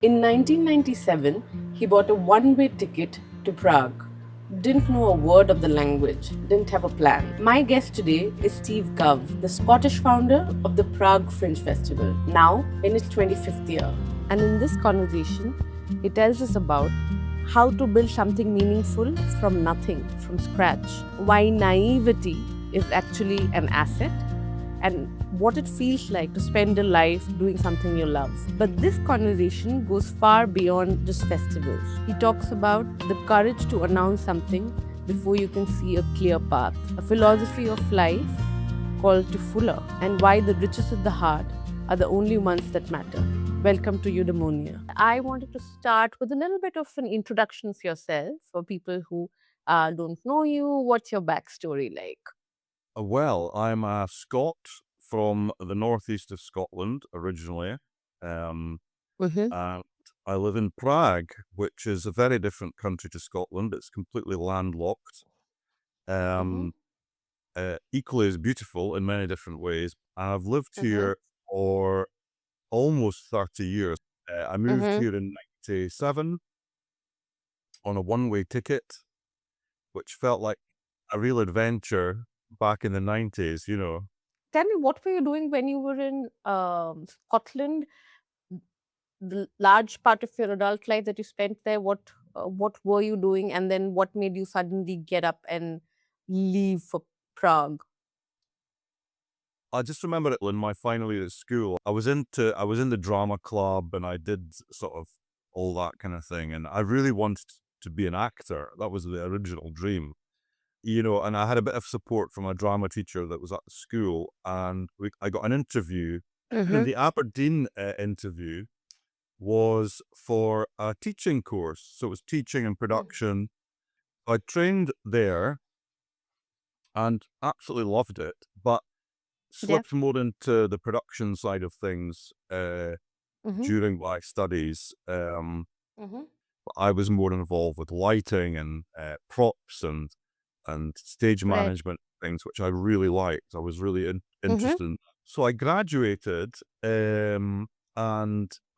In 1997, he bought a one-way ticket to Prague. Didn't know a word of the language, didn't have a plan. My guest today is Steve Gove, the Scottish founder of the Prague Fringe Festival, now in its 25th year. And in this conversation, he tells us about how to build something meaningful from nothing, from scratch, why naivety is actually an asset, and what it feels like to spend a life doing something you love. But this conversation goes far beyond just festivals. He talks about the courage to announce something before you can see a clear path, a philosophy of life called to fuller, and why the riches of the heart are the only ones that matter. Welcome to Eudaimonia. I wanted to start with a little bit of an introduction to yourself for people who don't know you. What's your backstory like? Well, I'm a Scot from the northeast of Scotland originally. Um, Mm-hmm. and I live in Prague, which is a very different country to Scotland. It's completely landlocked. Mm-hmm. Um, Equally as beautiful in many different ways. And I've lived Mm-hmm. here for almost 30 years. I moved Mm-hmm. here in 97 on a one-way ticket, which felt like a real adventure back in the 90s, Tell me, what were you doing when you were in Scotland? The large part of your adult life that you spent there. What were you doing, and then what made you suddenly get up and leave for Prague? I just remember it in my final year at school. I was in the drama club and I did sort of all that kind of thing. And I really wanted to be an actor. That was the original dream, and I had a bit of support from a drama teacher that was at the school. And I got an interview. And Mm-hmm. the Aberdeen interview was for a teaching course. So it was teaching and production. I trained there and absolutely loved it. But Yeah. slipped more into the production side of things Mm-hmm. during my studies. Mm-hmm. I was more involved with lighting and props and stage Right. management things, which I really liked. I was really Mm-hmm. interested in. So I graduated and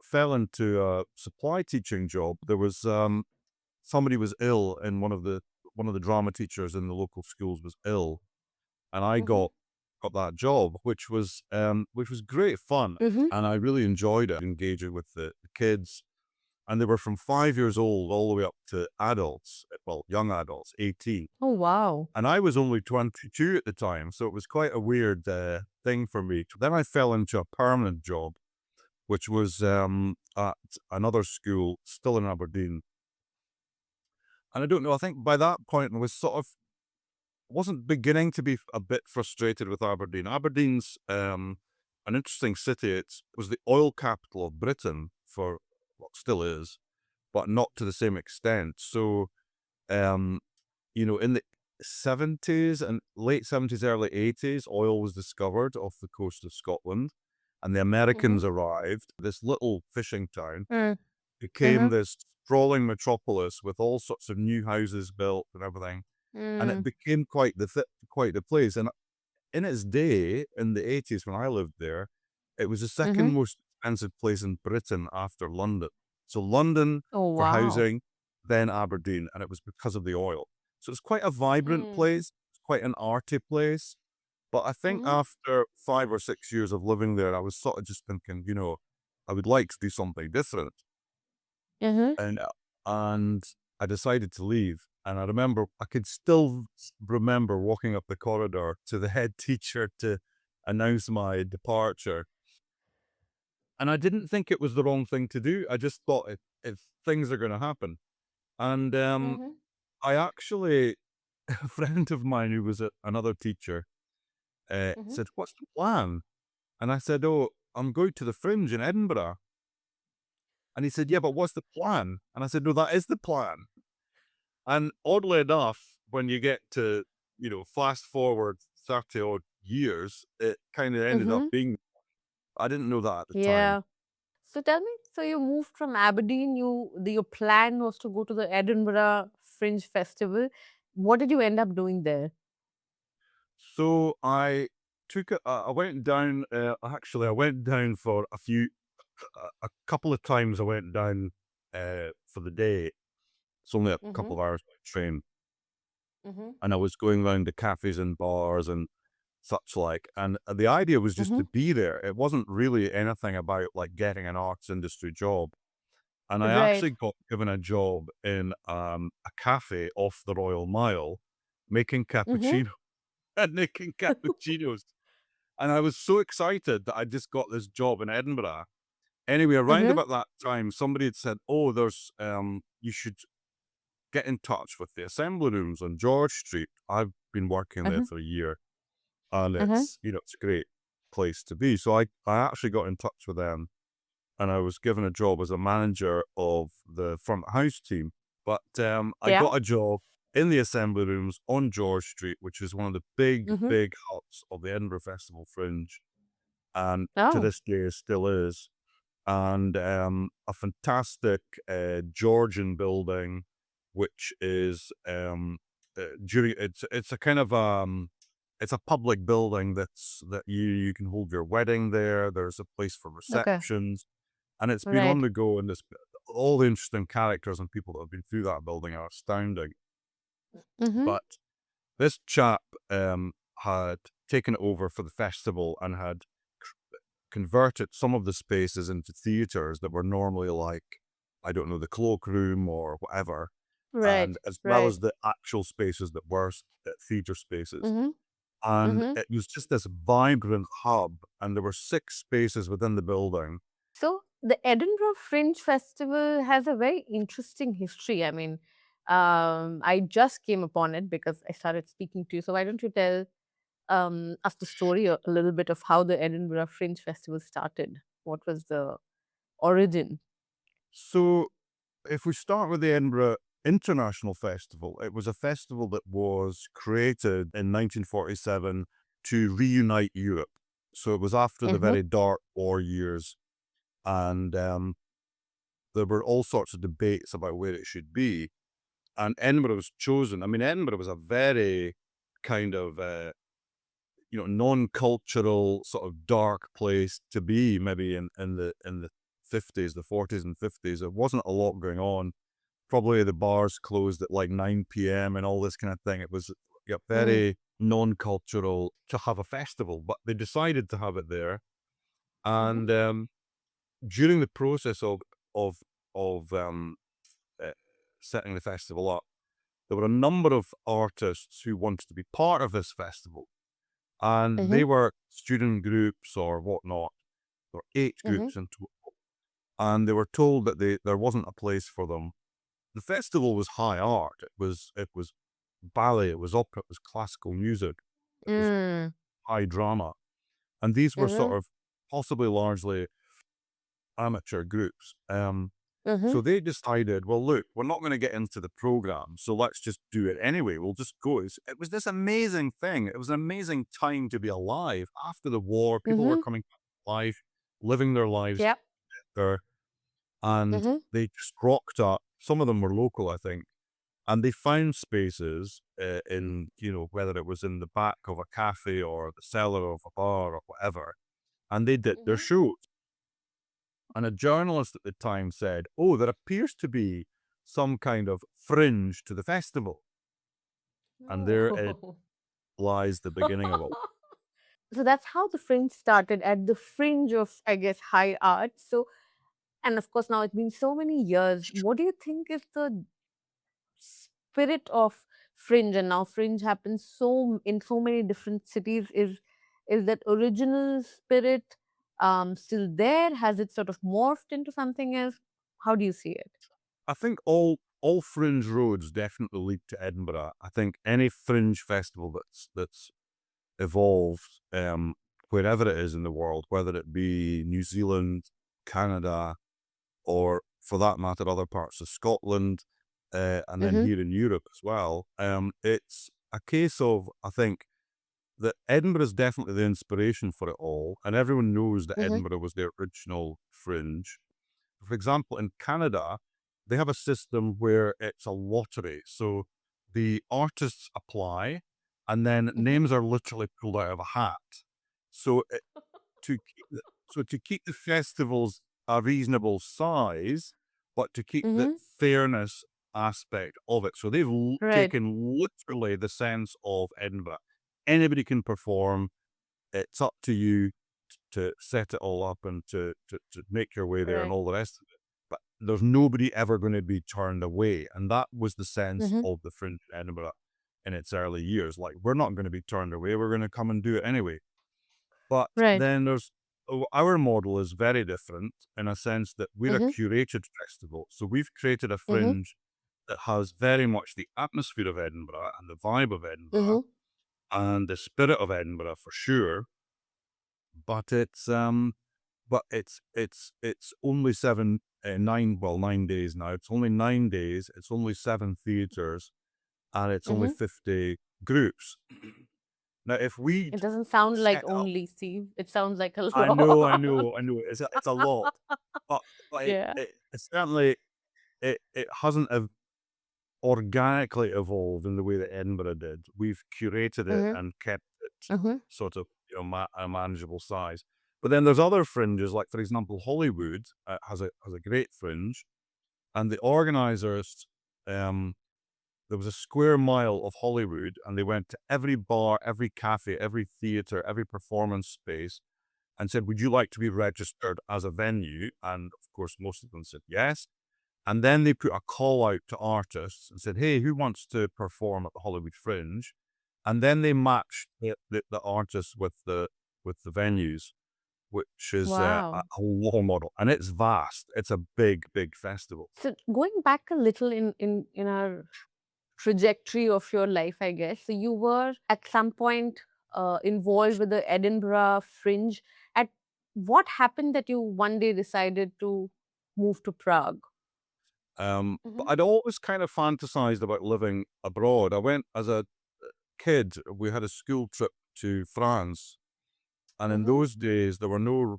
fell into a supply teaching job. There was somebody was ill, and one of the drama teachers in the local schools was ill, and I Mm-hmm. got that job, which was great fun, Mm-hmm. and I really enjoyed it, engaging with the kids, and they were from 5 years old all the way up to adults, well, young adults, 18, Oh wow. and I was only 22 at the time, so it was quite a weird thing for me. Then I fell into a permanent job, which was at another school, still in Aberdeen, and I don't know. I think by that point I was sort of wasn't beginning to be a bit frustrated with Aberdeen. Aberdeen's an interesting city. It was the oil capital of Britain for what still is, but not to the same extent. So, um, in the 70s and late 70s, early 80s, oil was discovered off the coast of Scotland, and the Mm-hmm. Americans arrived. This little fishing town Mm-hmm. became this sprawling metropolis with all sorts of new houses built and everything, and it Mm. became quite the place. And in its day, in the 80s when I lived there, it was the Mm-hmm. second most expensive place in Britain after London. So London Oh for wow. housing, then Aberdeen, and it was because of the oil. So it's quite a vibrant Mm. place, it's quite an arty place. But I think Mm-hmm. after 5 or 6 years of living there, I was sort of just thinking, I would like to do something different. Mm-hmm. And I decided to leave. And I could still remember walking up the corridor to the head teacher to announce my departure. And I didn't think it was the wrong thing to do. I just thought if things are going to happen. And Mm-hmm. I actually, a friend of mine who was another teacher Mm-hmm. said, "What's the plan?" And I said, "Oh, I'm going to the Fringe in Edinburgh." And he said, "Yeah, but what's the plan?" And I said, "No, that is the plan." And oddly enough, when you get to, fast forward 30 odd years, it kind of ended up Mm-hmm. being, I didn't know that at the time. Yeah. So tell me, so you moved from Aberdeen, your plan was to go to the Edinburgh Fringe Festival. What did you end up doing there? So I went down, actually, I went down for a few, a couple of times I went down for the day. It's only a couple Mm-hmm. of hours by train, Mm-hmm. and I was going around the cafes and bars and such like. And the idea was just Mm-hmm. to be there. It wasn't really anything about like getting an arts industry job. And I Right. actually got given a job in a cafe off the Royal Mile, making Mm-hmm. cappuccino and making cappuccinos. And I was so excited that I just got this job in Edinburgh. Anyway, around Mm-hmm. about that time, somebody had said, "Oh, there's you should get in touch with the assembly rooms on George Street." I've been working there Mm-hmm. for a year, and Mm-hmm. it's it's a great place to be. So I actually got in touch with them, and I was given a job as a manager of the front of house team. But I Yeah. got a job in the assembly rooms on George Street, which is one of the big, Mm-hmm. big hubs of the Edinburgh Festival Fringe, and to Oh. this day it still is. And a fantastic Georgian building, which is during it's a kind of it's a public building that you can hold your wedding there. There's a place for Okay. receptions, and it's been on Right. the go. And this all the interesting characters and people that have been through that building are astounding. Mm-hmm. But this chap had taken it over for the festival and had converted some of the spaces into theatres that were normally like, I don't know, the cloakroom or whatever, Right. and as well Right. as the actual spaces that were theatre spaces. Mm-hmm. And Mm-hmm. it was just this vibrant hub, and there were 6 spaces within the building. So the Edinburgh Fringe Festival has a very interesting history. I mean, I just came upon it because I started speaking to you. So why don't you tell us the story a little bit of how the Edinburgh Fringe Festival started? What was the origin? So if we start with the Edinburgh International Festival, it was a festival that was created in 1947 to reunite Europe. So it was after the Mm-hmm. very dark war years, and there were all sorts of debates about where it should be. And Edinburgh was chosen. I mean, Edinburgh was a very kind of non-cultural, sort of dark place to be. Maybe in the 50s, the 40s and 50s, there wasn't a lot going on. Probably the bars closed at like 9 p.m. and all this kind of thing. It was Mm. very non-cultural to have a festival, but they decided to have it there. Mm-hmm. And during the process of uh, setting the festival up, there were a number of artists who wanted to be part of this festival, and Mm-hmm. they were student groups or whatnot. There were 8 Mm-hmm. groups in total, and they were told that there wasn't a place for them. The festival was high art. It was ballet, it was opera, it was classical music, it was Mm. high drama, and these were Mm-hmm. sort of possibly largely amateur groups. Mm-hmm. So they decided, well, look, we're not going to get into the program, so let's just do it anyway. We'll just go. It was this amazing thing. It was an amazing time to be alive. After the war, people were Mm-hmm. coming back to life, living their lives Yep. there, and Mm-hmm. they just rocked up. Some of them were local, I think, and they found spaces in, whether it was in the back of a cafe or the cellar of a bar or whatever, and they did their Mm-hmm. shows. And a journalist at the time said, "Oh, there appears to be some kind of fringe to the festival." And there it Oh. lies the beginning of it. So that's how the fringe started at the fringe of, I guess, high art. So, and of course, now it's been so many years. What do you think is the spirit of fringe? And now fringe happens so in so many different cities. Is that original spirit still there? Has it sort of morphed into something else? How do you see it? I think all fringe roads definitely lead to Edinburgh. I think any fringe festival that's evolved, wherever it is in the world, whether it be New Zealand, Canada, or for that matter, other parts of Scotland, and then Mm-hmm. here in Europe as well. It's a case of, I think, that Edinburgh is definitely the inspiration for it all, and everyone knows that Mm-hmm. Edinburgh was the original fringe. For example, in Canada, they have a system where it's a lottery. So the artists apply, and then Mm-hmm. names are literally pulled out of a hat. So to keep the festivals a reasonable size, but to keep the Mm-hmm. fairness aspect of it. So they've Right. taken literally the sense of Edinburgh. Anybody can perform. It's up to you to set it all up and to make your way there and Right. all the rest of it. But there's nobody ever going to be turned away. And that was the sense Mm-hmm. of the Fringe in Edinburgh in its early years. Like, we're not going to be turned away. We're going to come and do it anyway. But Right. then our model is very different in a sense that we're a Mm-hmm. curated festival. So we've created a Mm-hmm. Fringe that has very much the atmosphere of Edinburgh and the vibe of Edinburgh Mm-hmm. and the spirit of Edinburgh for sure. But it's only 9 days now. It's only 9 days. It's only 7 theaters, and it's only Mm-hmm. 50 groups. Now, if we'd It doesn't sound like set up, only, Steve. It sounds like a I lot. know, it's a lot, but Yeah. it certainly it hasn't organically evolved in the way that Edinburgh did. We've curated it Mm-hmm. and kept it Mm-hmm. sort of a manageable size. But then there's other fringes, like for example, Hollywood has a great fringe, and the organizers, there was a square mile of Hollywood, and they went to every bar, every cafe, every theater, every performance space, and said, "Would you like to be registered as a venue?" And of course, most of them said yes. And then they put a call out to artists and said, "Hey, who wants to perform at the Hollywood Fringe?" And then they matched the artists with the venues, which is a Wow. whole model, and it's vast. It's a big, big festival. So going back a little in our trajectory of your life, I guess. So you were at some point involved with the Edinburgh Fringe. At what happened that you one day decided to move to Prague? But Mm-hmm. I'd always kind of fantasized about living abroad. I went as a kid. We had a school trip to France, and in Mm-hmm. those days there were no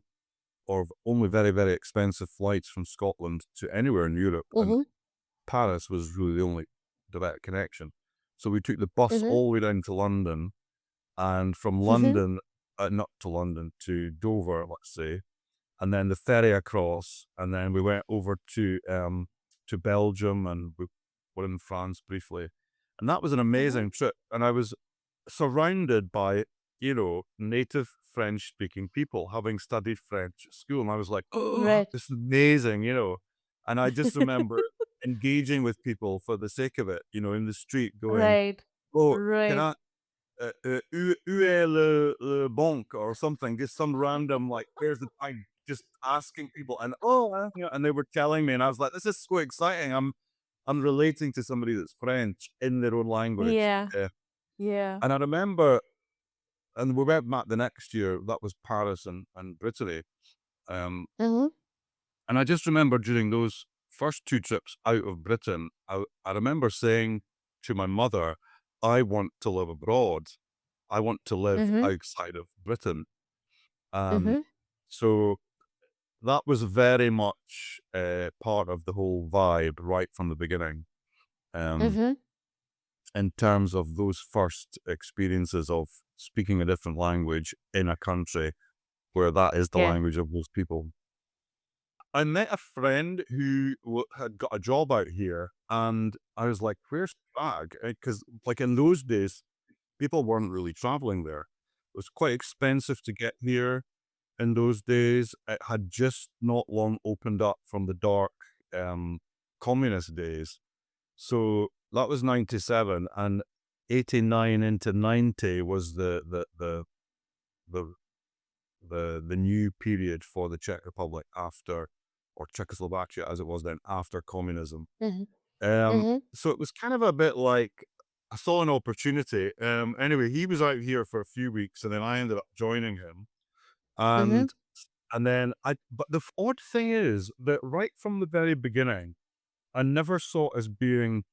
or only very, very expensive flights from Scotland to anywhere in Europe, and Mm-hmm. Paris was really the only direct connection. So we took the bus Mm-hmm. all the way down to London, and from London, not to London, to Dover, let's say, and then the ferry across, and then we went over to Belgium, and we were in France briefly, and that was an Mm-hmm. amazing trip. And I was surrounded by native French speaking people, having studied French at school, and I was like, oh, Right. this is amazing, And I just remember engaging with people for the sake of it, in the street, going, Right. "Oh, can Right. I?" Où est le banque or something, just some random, like, where's the time? Just asking people, and and they were telling me, and I was like, this is so exciting. I'm relating to somebody that's French in their own language. Yeah. Yeah. And I remember, and we went back the next year, that was Paris and Brittany. Um, Mm-hmm. and I just remember during those first two trips out of Britain, I remember saying to my mother, I want to live abroad. I want to live Mm-hmm. outside of Britain. Um, Mm-hmm. so that was very much part of the whole vibe right from the beginning. Um, Mm-hmm. in terms of those first experiences of speaking a different language in a country where that is the Yeah. language of most people. I met a friend who had got a job out here, and I was like, "Where's Prague?" Because, like, in those days, people weren't really traveling there. It was quite expensive to get here in those days. It had just not long opened up from the dark communist days. So that was 97, and 89 into 90 was the the new period for the Czech Republic after, or Czechoslovakia as it was then, after communism. Mm-hmm. Um, Mm-hmm. so it was kind of a bit like I saw an opportunity. Anyway, he was out here for a few weeks, and then I ended up joining him. Mm-hmm. And then but the odd thing is that right from the very beginning, I never saw it as being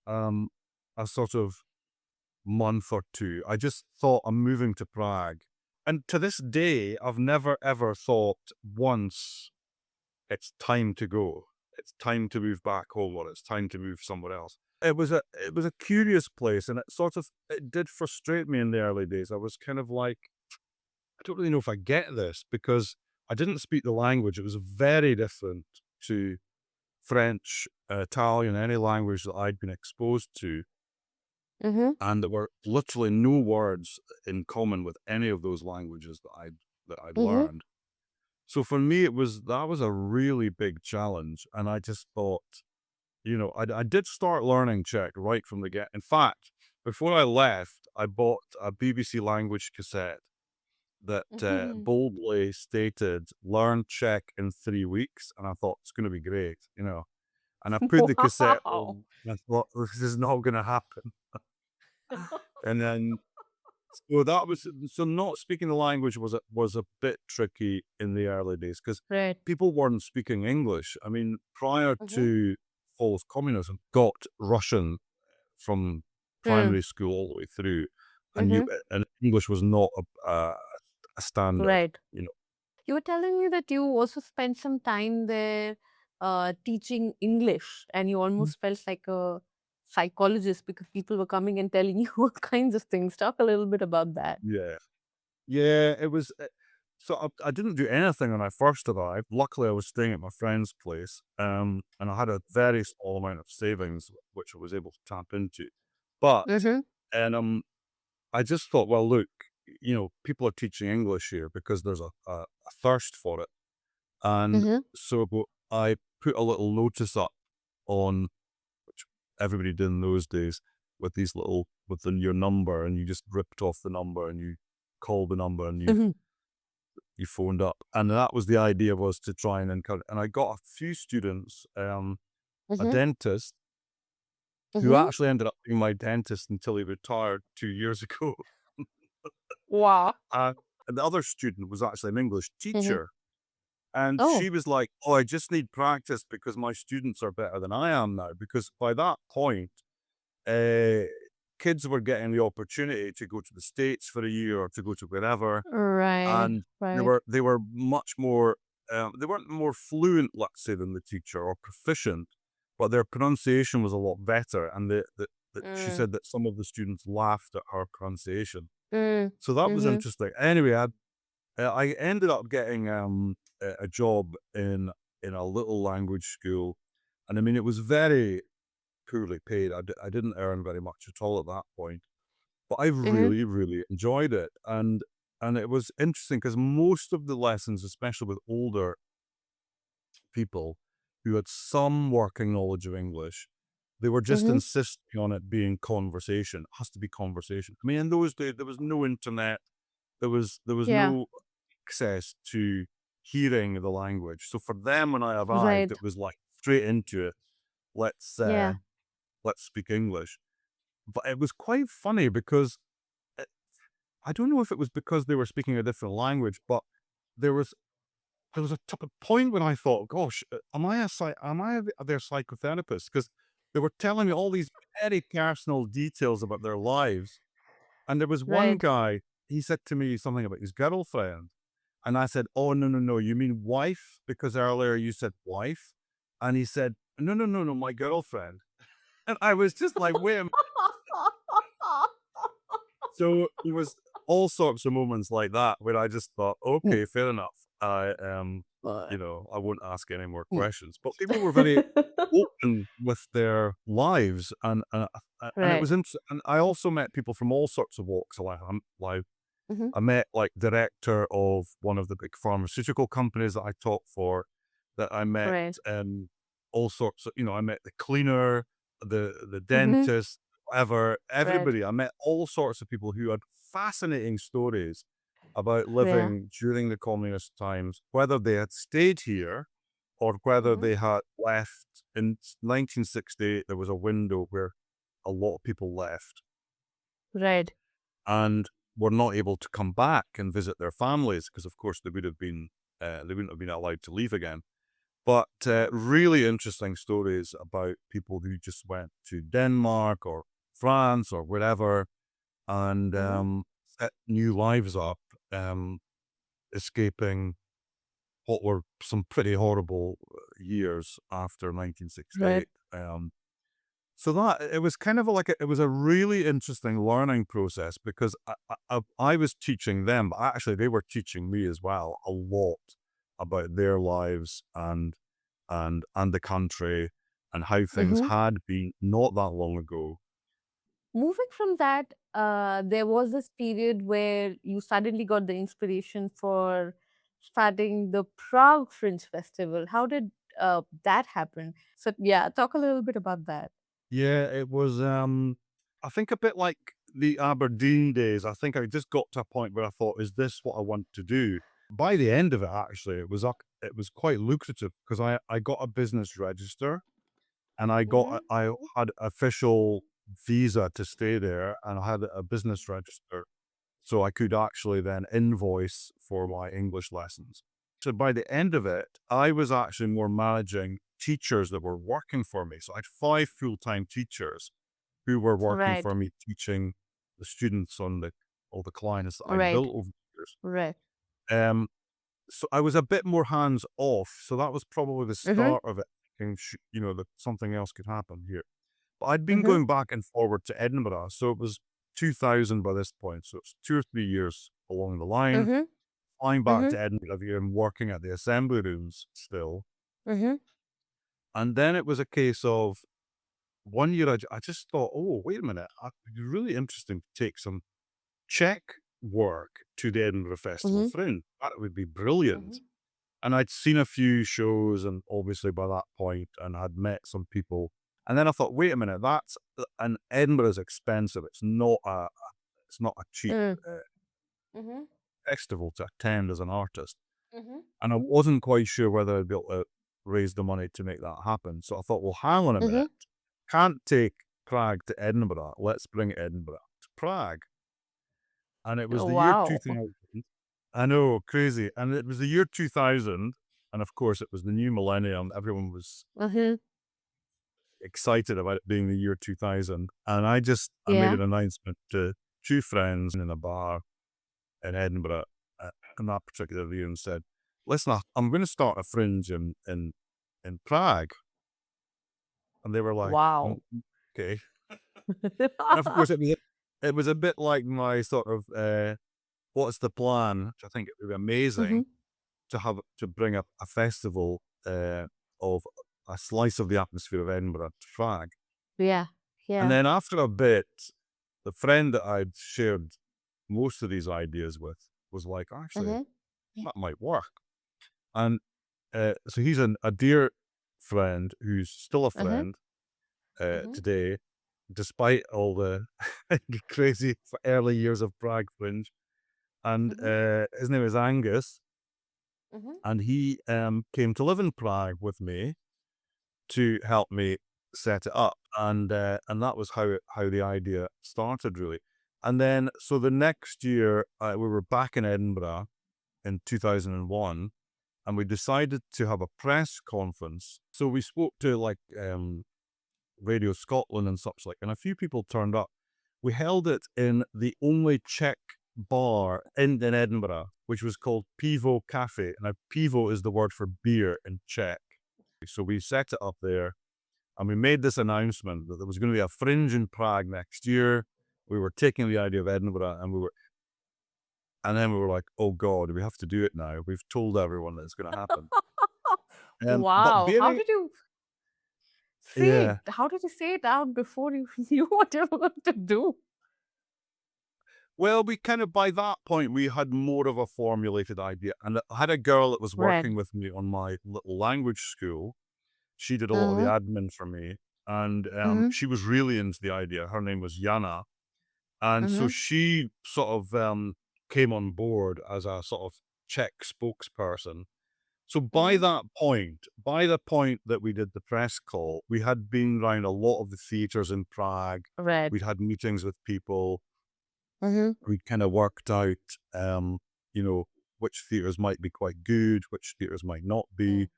um a sort of month or two. I just thought I'm moving to Prague. And to this day, I've never ever thought once it's time to go. It's time to move back home, or it's time to move somewhere else. It was a curious place, and it did frustrate me in the early days. I was kind of like, I don't really know if I get this, because I didn't speak the language. It was very different to French, Italian, any language that I'd been exposed to. Mm-hmm. And there were literally no words in common with any of those languages that I'd Mm-hmm. learned. So for me, that was a really big challenge. And I just thought, I did start learning Czech right from the get. In fact, before I left, I bought a BBC language cassette that Mm-hmm. boldly stated, learn Czech in 3 weeks. And I thought, it's going to be great, And I put the cassette Wow. on and I thought, this is not going to happen. And then, so not speaking the language was a bit tricky in the early days because Right. people weren't speaking English. I mean, prior Mm-hmm. to false communism, got Russian from Mm. primary school all the way through, and Mm-hmm. English was not a standard. Right. You were telling me that you also spent some time there teaching English, and you almost felt like a psychologist because people were coming and telling you all kinds of things. Talk a little bit about that. Yeah, yeah. It was. So I didn't do anything when I first arrived. Luckily, I was staying at my friend's place, and I had a very small amount of savings, which I was able to tap into. But Mm-hmm. and I just thought, well, look, people are teaching English here because there's a thirst for it, and Mm-hmm. so I put a little notice up on which everybody did in those days with these little your number, and you just ripped off the number and you called the number and Mm-hmm. you phoned up, and that was the idea, was to try and encourage. And I got a few students, a Mm-hmm. dentist who Mm-hmm. actually ended up being my dentist until he retired 2 years ago. Wow. And the other student was actually an English Mm-hmm. teacher. And Oh, she was like, oh, I just need practice because my students are better than I am now. Because by that point, uh, kids were getting the opportunity to go to the States for a year or to go to wherever. right, And right. they were much more, they weren't more fluent, let's say, than the teacher or proficient, but their pronunciation was a lot better. And she Mm, said that some of the students laughed at her pronunciation. mm, So that was mm-hmm. interesting. Anyway, I ended up getting a job in a little language school, and I mean it was very poorly paid. I didn't earn very much at all at that point, but I Mm-hmm. really really enjoyed it, and it was interesting because most of the lessons, especially with older people who had some working knowledge of English, they were just Mm-hmm. insisting on it being conversation. It has to be conversation. I mean, in those days there was no internet. There was Yeah, no access to hearing the language. So for them, when I arrived, right. it was like straight into it. Let's uh, Yeah. let's speak English. But it was quite funny because it, I don't know if it was because they were speaking a different language, but there was a point when I thought, "Gosh, am I their psychotherapist?" Because they were telling me all these very personal details about their lives, and there was one Right. guy. He said to me something about his girlfriend. And I said, "Oh, no, no, no, you mean wife? Because earlier you said wife." And he said, "No, no, no, no, my girlfriend." And I was just like, wait a minute. So it was all sorts of moments like that where I just thought, Mm, okay, fair enough. uh, I won't ask any more mm. questions. But people were very open with their lives, and it Right. was interesting. And I also met people from all sorts of walks of life. Mm-hmm. I met like director of one of the big pharmaceutical companies that I taught for, that I met Right. all sorts of, I met the cleaner, the Mm-hmm. dentist, whatever, Right. everybody. I met all sorts of people who had fascinating stories about Yeah. living during the communist times, whether they had stayed here or whether Mm-hmm. they had left. In 1968, there was a window where a lot of people left Right. and were not able to come back and visit their families because, of course, they wouldn't have been allowed to leave again. But really interesting stories about people who just went to Denmark or France or wherever and Mm-hmm. set new lives up, um, escaping what were some pretty horrible years after Right. 1968. So that it was kind of like it was a really interesting learning process because I was teaching them, but actually they were teaching me as well a lot. about their lives and the country and how things Mm-hmm. had been not that long ago. Moving from that, there was this period where you suddenly got the inspiration for starting the Prague Fringe Festival. How did that happen? So, yeah, talk a little bit about that. Yeah, it was I think a bit like the Aberdeen days. I think I just got to a point where I thought, is this what I want to do? By the end of it, actually, it was quite lucrative because I got a business register and Mm-hmm. I had official visa to stay there and I had a business register. So I could actually then invoice for my English lessons. So by the end of it, I was actually more managing teachers that were working for me. So I had 5 full-time teachers who were working Right, for me, teaching the students on all the clients that I right, built over the years. right. Um, so I was a bit more hands off. So that was probably the Mm-hmm. start of it, thinking, that something else could happen here. But I'd been Mm-hmm. going back and forward to Edinburgh. So it was 2000 by this point. So it's 2 or 3 years along the line, Mm-hmm. flying back Mm-hmm. to Edinburgh here and working at the assembly rooms still. Mm-hmm. And then it was a case of one year I just thought, oh, wait a minute, it'd be really interesting to take some Czech work to the Edinburgh Festival Mm-hmm. Fringe. That would be brilliant. And I'd seen a few shows, and obviously by that point, and I'd met some people. And then I thought, wait a minute, and Edinburgh is expensive. It's not a cheap uh, Mm-hmm. festival to attend as an artist. Mm-hmm. And I wasn't quite sure whether I'd be able to raise the money to make that happen. So I thought, well, hang on a Mm-hmm. minute. Can't take Prague to Edinburgh. Let's bring Edinburgh to Prague. And it was the year Wow. 2000. I know, crazy. And it was the year 2000. And of course, it was the new millennium. Everyone was Mm-hmm. excited about it being the year 2000. And I made Yeah. an announcement to 2 friends in a bar in Edinburgh in that particular year and said, listen, I'm going to start a fringe in Prague. And they were like, Wow. okay. And of course, it was a bit like my sort of, what's the plan? Which I think it would be Mm-hmm. amazing to bring up a festival of a slice of the atmosphere of Edinburgh to Prague. Yeah. And Yeah. then after a bit, the friend that I'd shared most of these ideas with was like, actually, Mm-hmm. that might work. And so he's a dear friend who's still a Mm-hmm. friend today, despite all the crazy early years of Prague Fringe. And his name is Angus. Mm-hmm. And he came to live in Prague with me to help me set it up. And that was how the idea started, really. And then, so the next year, we were back in Edinburgh in 2001, and we decided to have a press conference. So we spoke to like Radio Scotland and such like, and a few people turned up. We held it in the only Czech bar in Edinburgh, which was called Pivo Café. Now, Pivo is the word for beer in Czech. So we set it up there, and we made this announcement that there was going to be a fringe in Prague next year. We were taking the idea of Edinburgh, and then we were like, oh God, we have to do it now. We've told everyone that it's going to happen. But Wow. How bearing, did you say it? yeah, How did you say it out before you knew what you were going to do? well, we kind of, by that point, we had more of a formulated idea. And I had a girl that was Right. working with me on my little language school. She did a lot of the Mm-hmm. admin for me. And Mm-hmm. she was really into the idea. Her name was Jana. And so Mm-hmm. she sort of came on board as a sort of Czech spokesperson. So by Mm-hmm. the point that we did the press call, we had been around a lot of the theatres in Prague. Right. We'd had meetings with people. Mm-hmm. We kind of worked out, you know, which theatres might be quite good, which theatres might not be.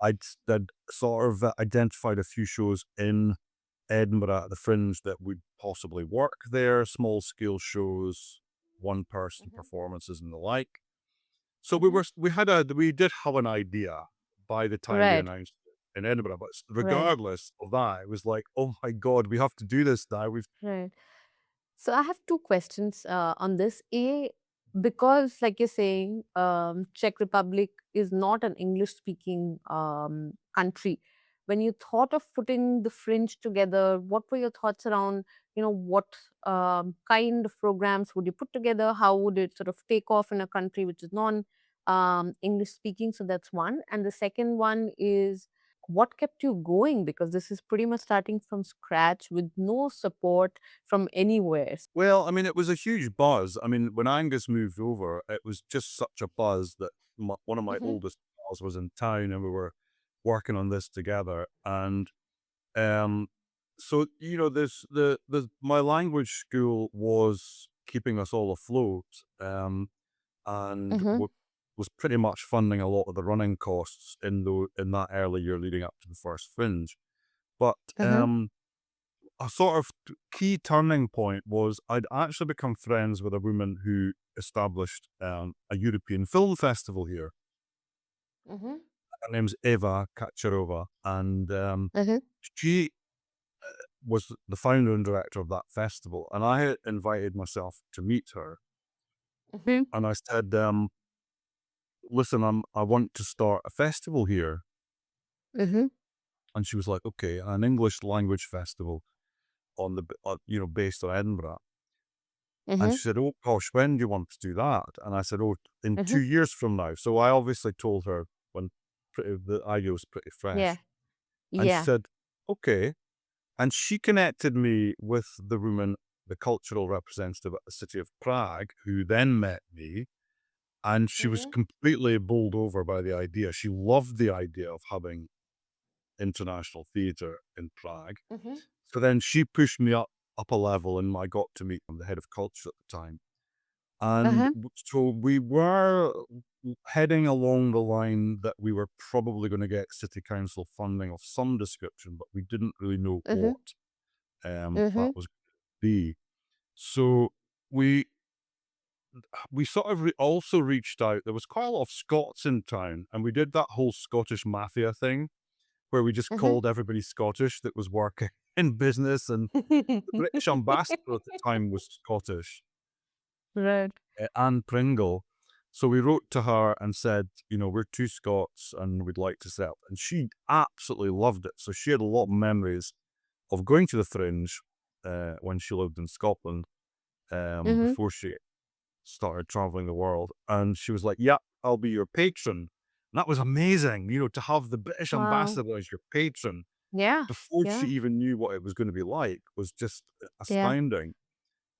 I'd sort of identified a few shows in Edinburgh at the Fringe that would possibly work there, small scale shows, one person performances and the like. So we did have an idea by the time we Right. announced it in Edinburgh, but Right. regardless of that, it was like, oh my God, we have to do this now. Right. So I have two questions on this. A, because, like you're saying, Czech Republic is not an English speaking country. When you thought of putting the Fringe together, what were your thoughts around, what kind of programs would you put together? How would it sort of take off in a country which is non English speaking? So that's one. And the second one is, what kept you going? Because this is pretty much starting from scratch with no support from anywhere. Well, I mean, it was a huge buzz. I mean, when Angus moved over, it was just such a buzz that one of my Mm-hmm. oldest pals was in town and we were working on this together. And um, so, my language school was keeping us all afloat, and Mm-hmm. was pretty much funding a lot of the running costs in that early year leading up to the first Fringe. But Mm-hmm. a sort of key turning point was I'd actually become friends with a woman who established a European film festival here. Mm-hmm. Her name's Eva Kacharova, and Mm-hmm. she was the founder and director of that festival. And I had invited myself to meet her, Mm-hmm. and I said, "Listen, I want to start a festival here." Mm-hmm. And she was like, "Okay, an English language festival based on Edinburgh." And Mm-hmm. she said, "Oh gosh, when do you want to do that?" And I said, "Oh, in Mm-hmm. 2 years from now." So I obviously told her when the idea was pretty Yeah. fresh. And she Yeah. said, "Okay." And she connected me with the woman, the cultural representative at the city of Prague, who then met me. And she was Mm-hmm. completely bowled over by the idea. She loved the idea of having international theatre in Prague. Mm-hmm. So then she pushed me up a level, and I got to meet the head of culture at the time. And Uh-huh. so we were heading along the line that we were probably going to get city council funding of some description, but we didn't really know Mm-hmm. what that Mm-hmm. was going to be. So we we sort of also reached out. There was quite a lot of Scots in town, and we did that whole Scottish Mafia thing where we just Mm-hmm. called everybody Scottish that was working in business. And the British ambassador at the time was Scottish, Right. Anne Pringle. So we wrote to her and said, we're two Scots and we'd like to set up. And she absolutely loved it. So she had a lot of memories of going to the Fringe when she lived in Scotland Mm-hmm. before she started traveling the world. And she was like, "Yeah, I'll be your patron." And that was amazing, to have the British Wow. ambassador as your patron Yeah. before she Yeah. even knew what it was going to be like was just Yeah. astounding.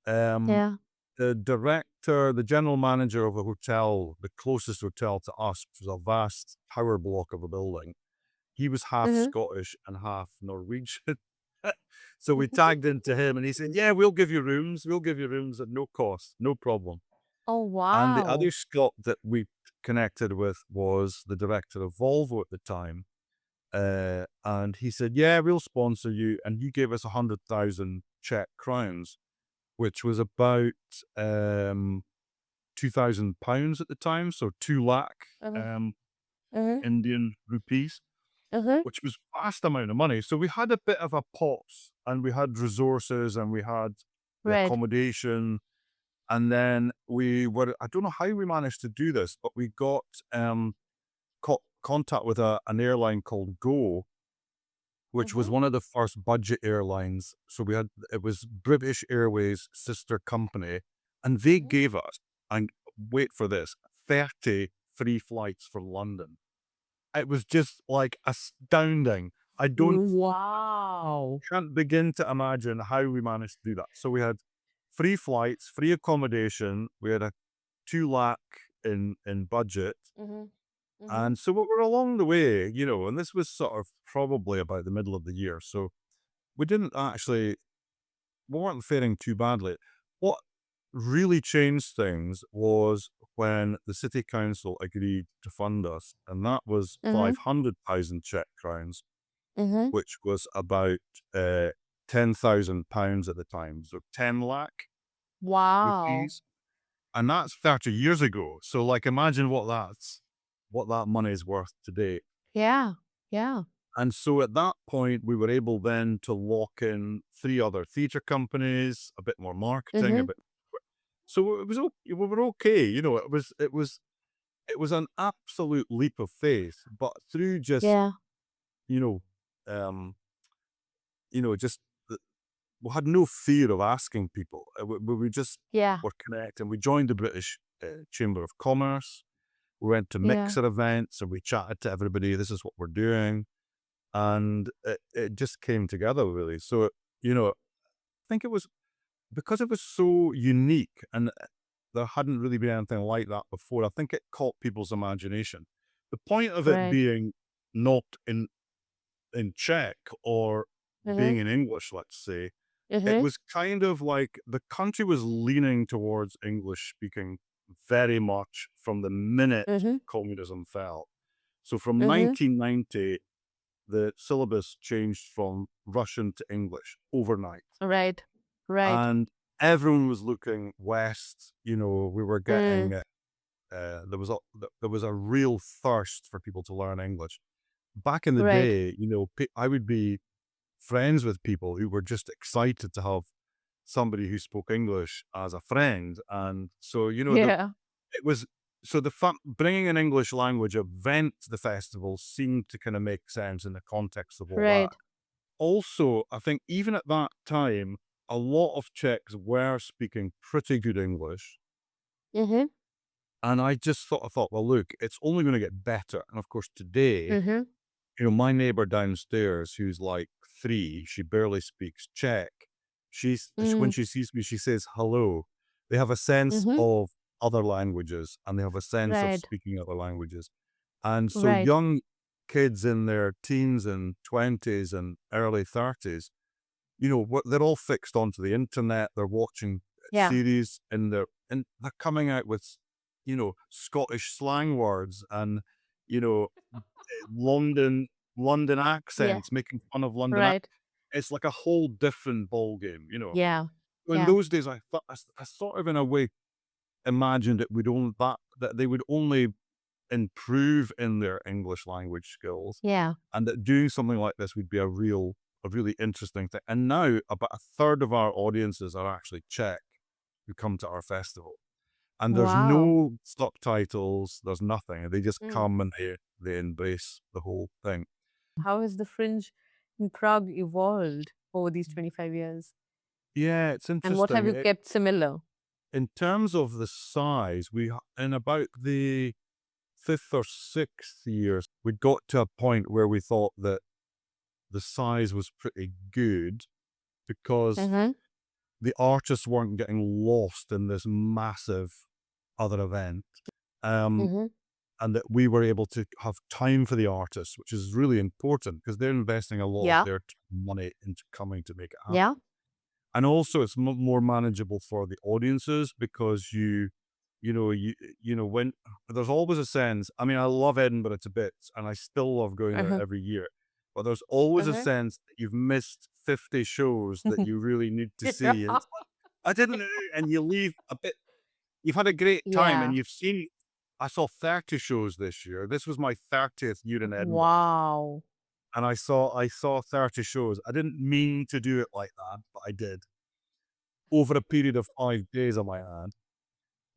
Um, Yeah. the general manager of a hotel, the closest hotel to us, which was a vast tower block of a building, he was half Mm-hmm. Scottish and half Norwegian. So we tagged into him and he said, "Yeah, we'll give you rooms. We'll give you rooms at no cost, no problem." Oh, And the other wow. Scot that we connected with was the director of Volvo at the time. And he said, "Yeah, we'll sponsor you." And he gave us 100,000 Czech crowns, which was about £2,000 at the time, so 2 lakh Mm-hmm. um, Mm-hmm. Indian rupees, Mm-hmm. which was a vast amount of money. So we had a bit of a pot, and we had resources, and we had the Right. accommodation. And then I don't know how we managed to do this, but we got contact with an airline called Go, which was Mm-hmm. one of the first budget airlines. So it was British Airways' sister company, and they Mm-hmm. gave us, and wait for this, 30 free flights from London. It was just like astounding. I Wow. can't begin to imagine how we managed to do that. So we had free flights, free accommodation, we had a 2 lakh in budget. Mm-hmm. Mm-hmm. And so we were along the way, and this was sort of probably about the middle of the year. So we weren't faring too badly. What really changed things was when the city council agreed to fund us, and that was Mm-hmm. 500,000 Czech crowns, Mm-hmm. which was about £10,000 at the time. So 10 lakh Wow. rupees. And that's 30 years ago. So like imagine what that money is worth today. Yeah. Yeah. And so at that point, we were able then to lock in 3 other theatre companies, a bit more marketing, a Mm-hmm. bit. So it was we were okay, it was an absolute leap of faith, but through just, Yeah. you know, um, just we had no fear of asking people. We just Yeah. were connecting. We joined the British Chamber of Commerce. We went to Yeah. mixer events and we chatted to everybody. This is what we're doing, and it just came together really. So I think it was because it was so unique and there hadn't really been anything like that before. I think it caught people's imagination. The point of it Right. being not in Czech or Mm-hmm. being in English, let's say, it Mm-hmm. was kind of like the country was leaning towards English speaking very much from the minute Mm-hmm. communism fell. So from Mm-hmm. 1990, the syllabus changed from Russian to English overnight. Right. Right. And everyone was looking west. We were Mm. getting there was a real thirst for people to learn English. Back in the Right. day, I would be friends with people who were just excited to have somebody who spoke English as a friend, and so Yeah. it was bringing an English language event to the festival seemed to kind of make sense in the context of all that. Right. Also, I think even at that time, a lot of Czechs were speaking pretty good English. Mm-hmm. And I thought, well, look, it's only going to get better. And of course, today, Mm-hmm. my neighbor downstairs, who's like 3, she barely speaks Czech. When Mm. she sees me, she says hello. They have a sense Mm-hmm. of other languages and they have a sense of Right. speaking other languages. And so Right. young kids in their teens and 20s and early 30s, they're all fixed onto the internet. They're watching Yeah. series and they're coming out with, Scottish slang words and, you know, London Yeah. accents, making fun of London Right. It's like a whole different ballgame. Yeah. In Yeah. those days, I thought I sort of in a way imagined it would only that they would only improve in their English language skills, Yeah. and that doing something like this would be a really interesting thing. And now about a third of our audiences are actually Czech who come to our festival. And there's Wow. no subtitles, there's nothing. They just Mm. come and they embrace the whole thing. How has the fringe in Prague evolved over these 25 years? Yeah, it's And what have interesting. you kept similar? In terms of the size, in about the 5th or 6th years, we got to a point where we thought that the size was pretty good because Mm-hmm. the artists weren't getting lost in this massive other event. Mm-hmm. And that we were able to have time for the artists, which is really important because they're investing a lot of Yeah. their money into coming to make it happen. Yeah. And also it's more manageable for the audiences because when there's always a sense, I mean, I love Edinburgh to bits and I still love going there Uh-huh. every year, but there's always a Uh-huh. sense that you've missed 50 shows that you really need to see. And Yeah. I didn't, and you leave a bit, you've had a great time and Yeah. I saw 30 shows this year. This was my 30th year in Edinburgh. Wow. And I saw 30 shows. I didn't mean to do it like that, but I did. Over a period of 5 days, I might add.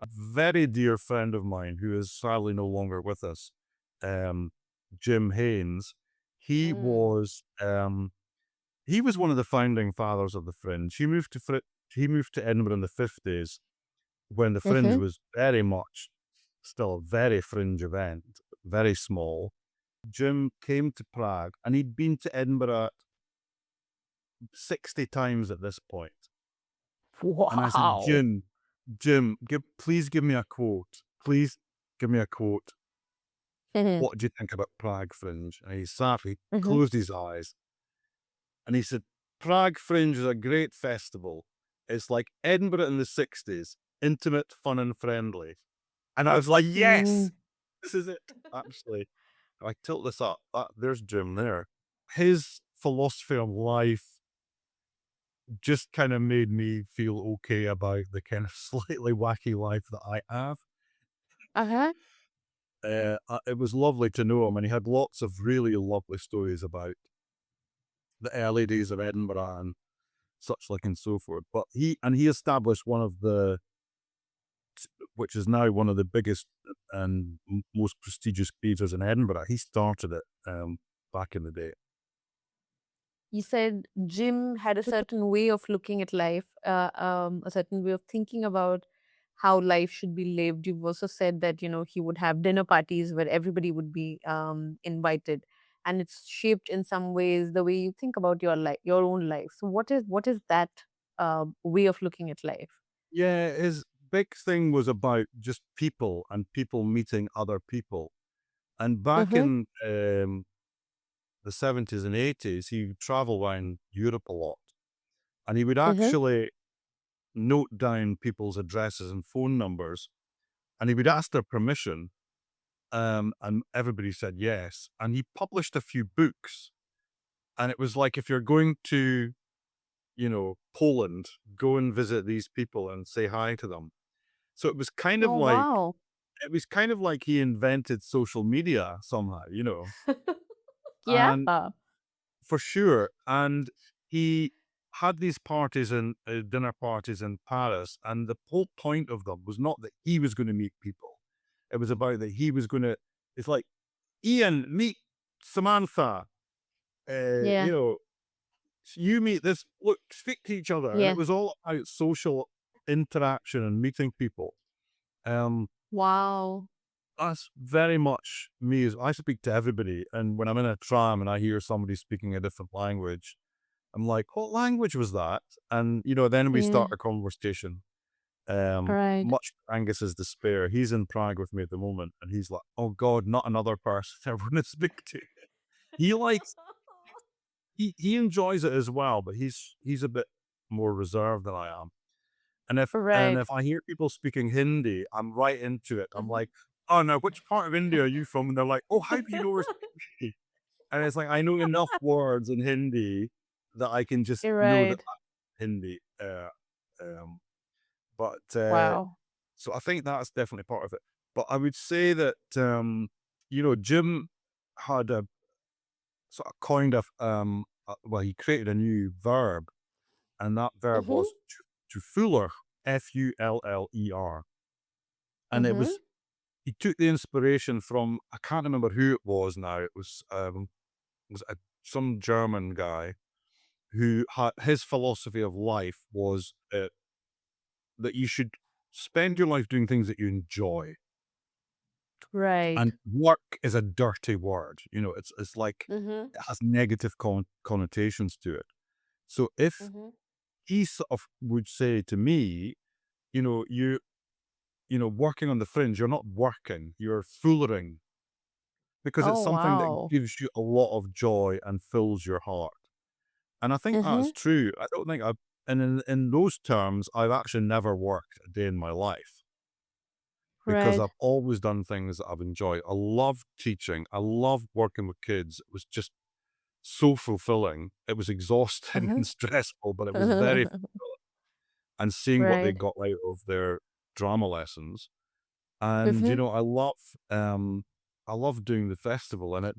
A very dear friend of mine who is sadly no longer with us, Jim Haynes, he Mm. was one of the founding fathers of the Fringe. He moved to Edinburgh in the 50s when the Fringe Mm-hmm. was very much still a very fringe event, very small. Jim came to Prague and he'd been to Edinburgh 60 times at this point. And I said, Wow. Jim, please give me a quote. Please give me a quote. Mm-hmm. What do you think about Prague Fringe? And he Mm-hmm. closed his eyes and he said, Prague Fringe is a great festival. It's like Edinburgh in the 60s, intimate, fun and friendly. And I was like, yes, Mm. this is it. Actually, if I tilt this up, there's Jim there. His philosophy on life just kind of made me feel okay about the kind of slightly wacky life that I have. Uh-huh. It was lovely to know him, and he had lots of really lovely stories about the early days of Edinburgh and such like and so forth. But he established one of the which is now one of the biggest and most prestigious theatres in Edinburgh. He started it back in the day. You said Jim had a certain way of looking at life, a certain way of thinking about how life should be lived. You've also said that, he would have dinner parties where everybody would be invited, and it's shaped in some ways the way you think about your life, your own life. So what is that way of looking at life? Yeah, his big thing was about just people and people meeting other people. And back Mm-hmm. in the 70s and 80s, he would travel around Europe a lot. And he would Mm-hmm. actually note down people's addresses and phone numbers. And he would ask their permission. And everybody said yes. And he published a few books. And it was like, if you're going to, Poland, go and visit these people and say hi to them. So it was kind of Oh, like, wow. he invented social media somehow, Yeah. and for sure. And he had these parties and dinner parties in Paris, and the whole point of them was not that he was going to meet people. It was about that he was going to. It's like, Ian, meet Samantha. Yeah. You meet this. Look, speak to each other, and it Yeah. was all about social interaction and meeting people. Um, Wow. That's very much me. As I speak to everybody, and when I'm in a tram and I hear somebody speaking a different language, I'm like, "What language was that?" And then we Yeah. start a conversation. Right. Much to Angus's despair, he's in Prague with me at the moment, and he's like, "Oh God, not another person I want to speak to." He likes, he enjoys it as well, but he's a bit more reserved than I am. And Right. if I hear people speaking Hindi, I'm right into it. I'm Mhm. like, "Oh no, which part of India are you from?" And they're like, "Oh, how do you know we're speaking Hindi?" And it's like, I know enough words in Hindi that I can just You're know that right. that's Hindi. Um, but Wow. so I think that's definitely part of it. But I would say that Jim had a sort of coined well, he created a new verb, and that verb Mhm. was to fuller, Fuller, and it Mhm. was he took the inspiration from, I can't remember who it was now. It was some German guy who had his philosophy of life was that you should spend your life doing things that you enjoy. Right. And work is a dirty word. It's like Mhm. it has negative connotations to it. So if Mhm. he sort of would say to me, working on the fringe, you're not working, you're foolering, because it's Oh, something that wow. gives you a lot of joy and fills your heart. And I think that's Mhm. true. I don't think and in those terms, I've actually never worked a day in my life because Right. I've always done things that I've enjoyed. I love teaching. I love working with kids. It was just so fulfilling. It was exhausting Uh-huh. and stressful, but it was very, and seeing what they Right. got out of their drama lessons. And Mhm. I love doing the festival, and it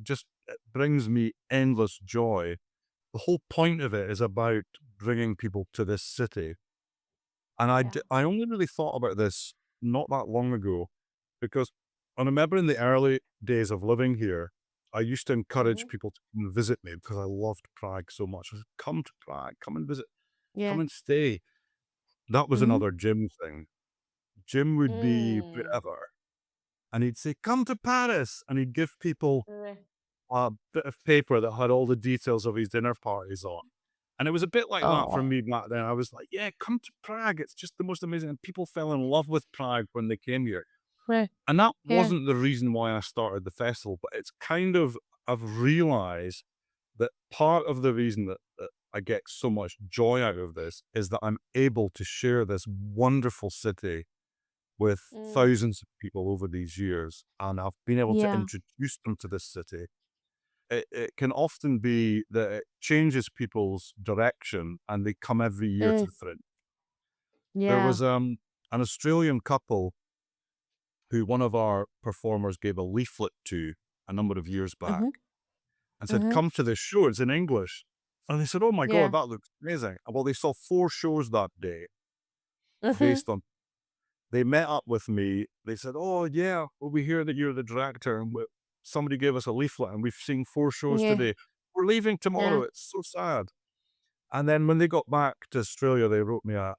brings me endless joy. The whole point of it is about bringing people to this city. And Yeah. I only really thought about this not that long ago, because I remember in the early days of living here, I used to encourage Mhm. people to come and visit me because I loved Prague so much. I said, "Come to Prague, come and visit, come Yeah. and stay." That was Mhm. another Jim thing. Jim would be Mm. wherever, and he'd say, "Come to Paris," and he'd give people Right. a bit of paper that had all the details of his dinner parties on. And it was a bit like that for Oh. me back then. I was like, "Yeah, come to Prague. It's just the most amazing." And people fell in love with Prague when they came here. Right. And that Yeah. wasn't the reason why I started the festival, but it's kind of, I've realized that part of the reason that I get so much joy out of this is that I'm able to share this wonderful city with Mm. thousands of people over these years. And I've been able to Yeah. introduce them to this city. It can often be that it changes people's direction and they come every year to Mm. the Fringe. There Yeah. was an Australian couple who one of our performers gave a leaflet to a number of years back Mhm. and said, Mhm. "Come to this show, it's in English." And they said, "Oh my God, Yeah. that looks amazing." Well, they saw 4 shows that day Mhm. based on they met up with me. They said, "Oh yeah, well, we hear that you're the director, and somebody gave us a leaflet, and we've seen 4 shows Yeah. today. We're leaving tomorrow. Yeah. It's so sad." And then when they got back to Australia, they wrote me a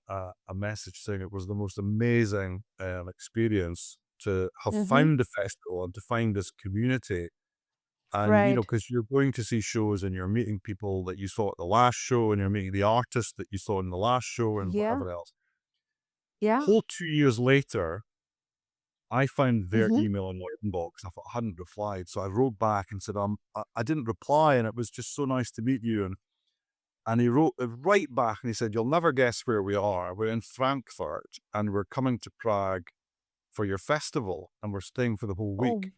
message saying it was the most amazing experience to have Mm-hmm. found the festival and to find this community. And, Right. because you're going to see shows and you're meeting people that you saw at the last show and you're meeting the artists that you saw in the last show and Yeah. whatever else. Yeah. Whole 2 years later, I found their Mm-hmm. email in my inbox. I thought I hadn't replied. So I wrote back and said, I didn't reply, and it was just so nice to meet you. And he wrote right back and he said, "You'll never guess where we are. We're in Frankfurt and we're coming to Prague for your festival and we're staying for the whole week."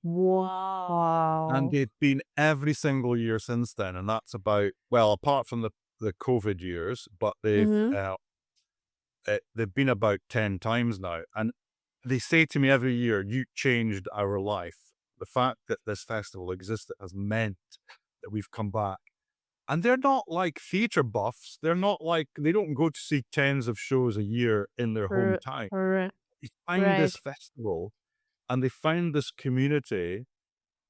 Oh, And wow. they've been every single year since then. And that's about, well, apart from the COVID years, but Mm-hmm. they've been about 10 times now. And they say to me every year, "You changed our life. The fact that this festival existed has meant that we've come back." And they're not like theatre buffs. They're not like, they don't go to see tens of shows a year in their hometown. They find this Right. festival and they find this community,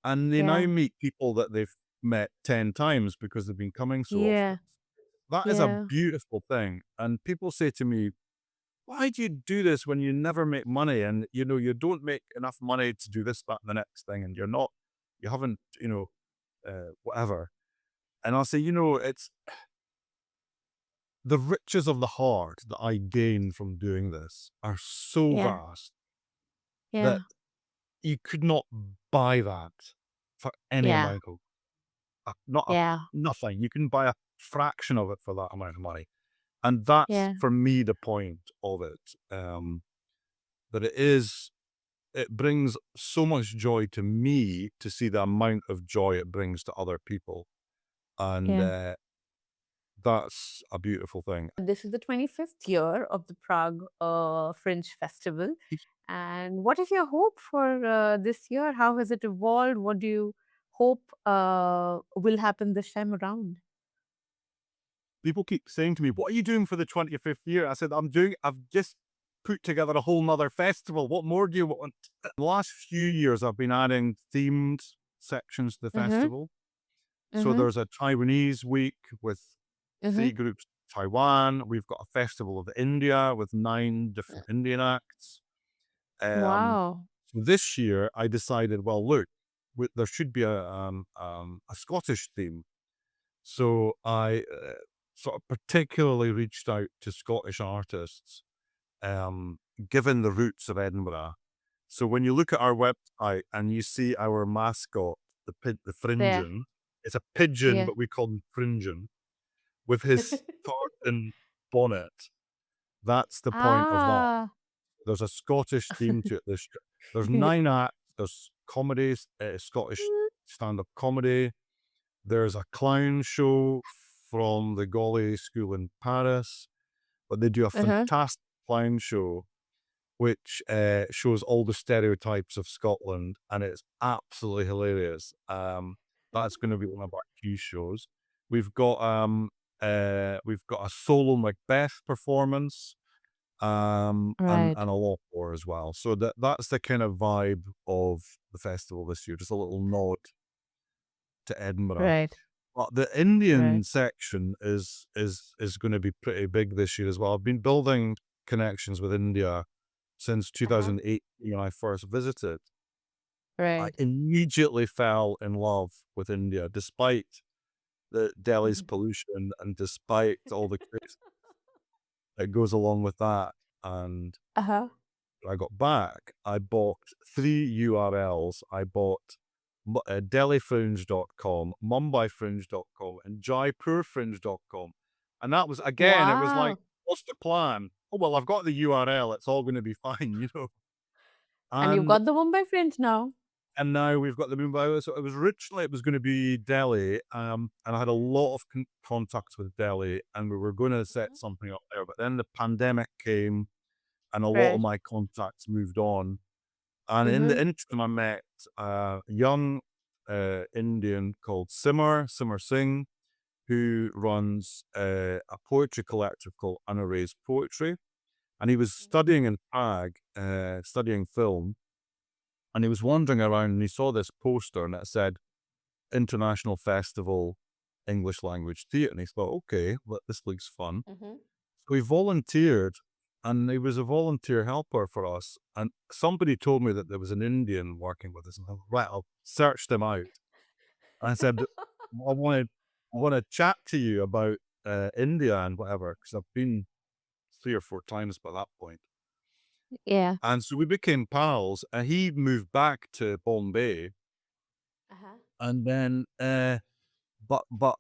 and they now Yeah. meet people that they've met 10 times because they've been coming so often. Yeah. That is a Yeah. beautiful thing. And people say to me, "Why do you do this when you never make money? And, you don't make enough money to do this, that, and the next thing. And you haven't, whatever." And I'll say, it's the riches of the heart that I gain from doing this are so Yeah. vast that Yeah. you could not buy that for any Yeah. amount of, not a, Yeah. nothing. You can buy a fraction of it for that amount of money. And that's, Yeah. for me, the point of it. That it brings so much joy to me to see the amount of joy it brings to other people. And Yeah. that's a beautiful thing. This is the 25th year of the Prague Fringe Festival. And what is your hope for this year? How has it evolved? What do you hope will happen this time around? People keep saying to me, "What are you doing for the 25th year?" I said, I've just put together a whole nother festival. What more do you want? The last few years, I've been adding themed sections to the Mm-hmm. festival. So Mm-hmm. there's a Taiwanese week with Mm-hmm. 3 groups from Taiwan. We've got a festival of India with 9 different Indian acts. Wow. So this year, I decided, well, look, there should be a Scottish theme. So I sort of particularly reached out to Scottish artists, given the roots of Edinburgh. So when you look at our website and you see our mascot, the There. Fringen, it's a pigeon, Yeah. but we call him Fringen, with his tartan bonnet. That's the point of that. Ah. There's a Scottish theme to it this year. There's 9 acts. There's comedies, Scottish stand-up comedy. There's a clown show from the Golly School in Paris, but they do a Uh-huh. fantastic clown show which shows all the stereotypes of Scotland, and it's absolutely hilarious. That's going to be one of our key shows. We've got a solo Macbeth performance, and Right. a lot more as well. So that's the kind of vibe of the festival this year. Just a little nod to Edinburgh. Right. But the Right. Indian section is going to be pretty big this year as well. I've been building connections with India since Uh-huh. 2008 when I first visited. I Right. immediately fell in love with India, despite Delhi's Mhm. pollution and despite all the craze that goes along with that. And Uh-huh. when I got back, I bought 3 URLs. I bought delhifringe.com, mumbaifringe.com, and jaipurfringe.com. And that was, again, it was like, Wow. what's the plan? Oh, well, I've got the URL. It's all going to be fine. And you've And got the Mumbai Fringe now. now we've got the Mumbai. So originally it was going to be Delhi, and I had a lot of contacts with Delhi, and we were going to set something up there. But then the pandemic came, and a lot of Right. my contacts moved on. And in the Mm-hmm. interim, I met a young Indian called Simar Singh, who runs a poetry collective called Unerased Poetry. And he was studying in Prague, studying film. And he was wandering around and he saw this poster and it said International Festival English Language Theatre. And he thought, okay, well, this looks fun. Mm-hmm. So he volunteered and he was a volunteer helper for us. And somebody told me that there was an Indian working with us. And I was right, I'll search them out. And I said, I want to chat to you about India and whatever, because I've been 3 or 4 times by that point. Yeah. And so we became pals, and he moved back to Bombay, Uh-huh. and then, but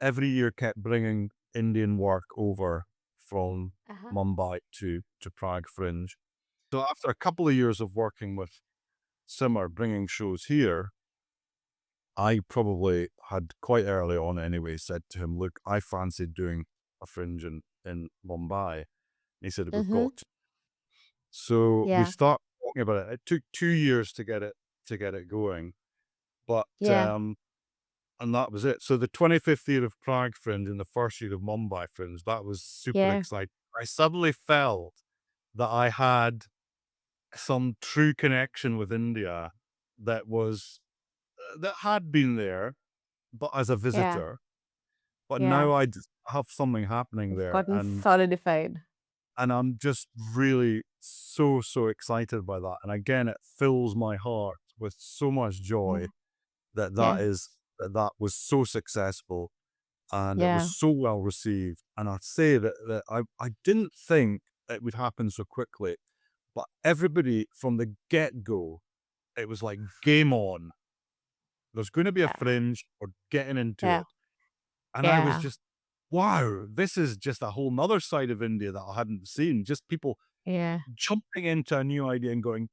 every year kept bringing Indian work over from Uh-huh. Mumbai to Prague Fringe. So after a couple of years of working with Simmer, bringing shows here, I probably had quite early on anyway said to him, look, I fancied doing a fringe in Mumbai. And he said, we've got to. So we Yeah. start talking about it. It took 2 years to get it going. But Yeah. and that was it. So the 25th year of Prague Fringe and the first year of Mumbai Fringe, that was super Yeah. exciting. I suddenly felt that I had some true connection with India that was that had been there, but as a Yeah. visitor. But Yeah. now I just have something happening It's there, gotten solidified. and I'm just really so excited by that. And again, it fills my heart with so much joy Yeah. that was so successful and it was Yeah. so well received. And I'd say that I didn't think it would happen so quickly, but everybody from the get-go, it was like game on. There's going to be a Yeah. fringe, we're getting into Yeah. it. And I was Yeah. just, wow, this is just a whole nother side of India that I hadn't seen. Just people Yeah. jumping into a new idea and going,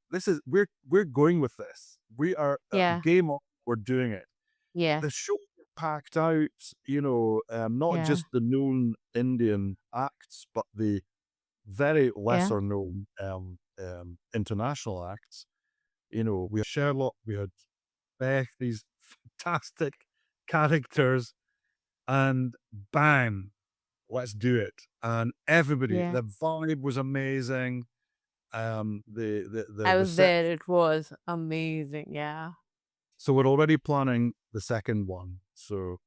we're going with this. We are Yeah. game on, we're doing it. Yeah. The show packed out, not Yeah. just the known Indian acts, but the very Yeah. lesser known international acts. We had Sherlock, we had Beth, these fantastic characters, and bang, let's do it. And everybody, Yeah. the vibe was amazing. I The was reception. there. It was amazing. Yeah. So we're already planning the second one. So,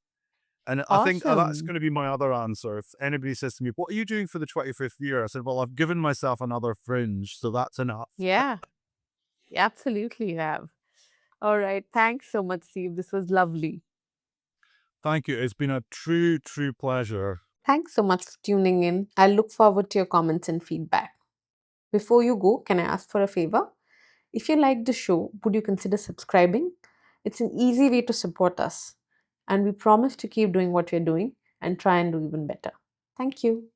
and I think that's Awesome. going to be my other answer. If anybody says to me, "What are you doing for the 25th year?" I said, "Well, I've given myself another fringe, so that's enough." Yeah. You absolutely have. All right. Thanks so much, Steve. This was lovely. Thank you. It's been a true pleasure. Thanks so much for tuning in. I look forward to your comments and feedback. Before you go, can I ask for a favor? If you liked the show, would you consider subscribing? It's an easy way to support us, and we promise to keep doing what we're doing and try and do even better. Thank you.